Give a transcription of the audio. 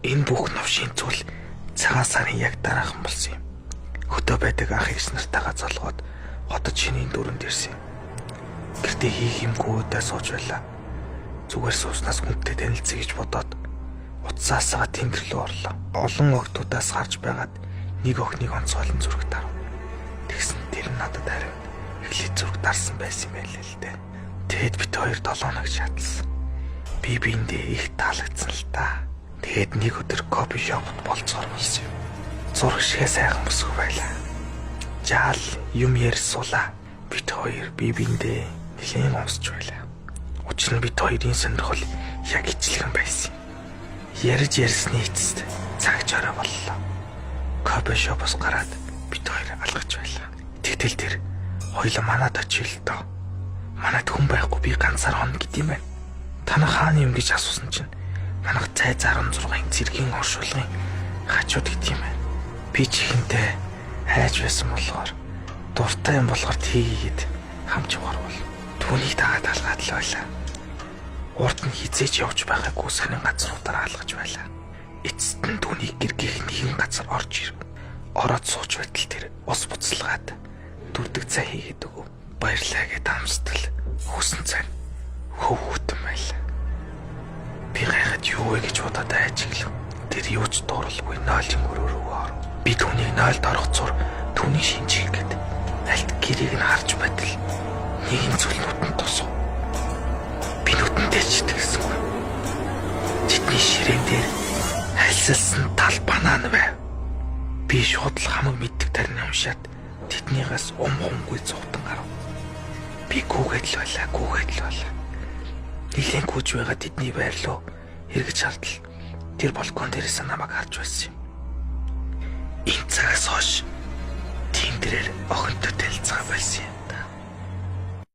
Энэ бүх новшийн зүйл цагаан сарын яг дараахан болсон юм. Хөдөө байдаг ах эгч нартайгаа залгоод хотод шинийн дүрэнд ирсэн. Гэртээ хийх юмгүй удаа сууж байлаа. Зүгээр сууснаас хүнтэй танилцъя гэж бодоод утсаасаа тэнгэр рүү орлоо. Олон охтуудаас гарч байгаад нэг охиныг онцгойлон зүрх тарав. Тэгсэн тэр надад харин эхлээд зүрх дарсан байсан юм байл л дээ. Тэгэд бид хоёр 7 хоног шатлсан. Би биэндээ их таалагдсан л та. Тэгээд нэг өдөр кофе шопт болцоор болсон юм. Зураг шиг сайхан бүсгүй байлаа. Жаал юм ярьсуулаа. Бид хоёр биэндээ нэлээд өмсч байлаа. Учир нь бид хоёрын сонирхол яг ижилхэн байсан. Ярьж ярьсны эцэст цаг жорой боллоо. Кофе шопоос гараад бид хоёр алгаж байлаа. Тэгтэл тэр хоёулаа манад очив л доо. Манад хүн байхгүй, би ганцаар хоног гэдэм байх. Танах хааны юм гэж асуусан чинь манайх цай 16-ын цэргийн оршуулгын хажууд гэдэм байх. Би чихэнтэй хайж байсан болохоор дуртай юм болохоор тийгээд хамж гарвал түүнийг дагаад алгаад л байлаа. Урд нь хизээч явж байгаагүй санийн газруудаар алгаж байлаа. Эцэст нь түүнийг гэргийнх нэгэн газар орж ирв. Ороод сууж байтал тэр ус буцалгаад дүрдэг цай хийгээд өгөв. Баярлаа гэд амсдал хүсэн цай хөвгөтөн байлаа. Би гайхаад юу вэ гэж бодоод айжглав. Тэр юу ч дууралгүй нойлын өрөөрөө оров. Би түүнийг нойлд орох зур түүний шинжих гээд альт гэрийг нь харж байтал нэгэн зүйл нүдэнд тосов. Би нүдэндээ ч итгэсэнгүй. Жидний ширээн дээр альсалсан тал банан байв. Би шууд л хамаг мэддэг тарны уншаад тэднийгээс умхумгүй зовтон гарав. Би гүгээд л байлаа. Нэлийн гүйж байгаа тэдний байр руу эргэж хардал тэр балкон дээрээс намайг харж байсан юм. Энэ цагаас хойш тийм дээрээр охинтой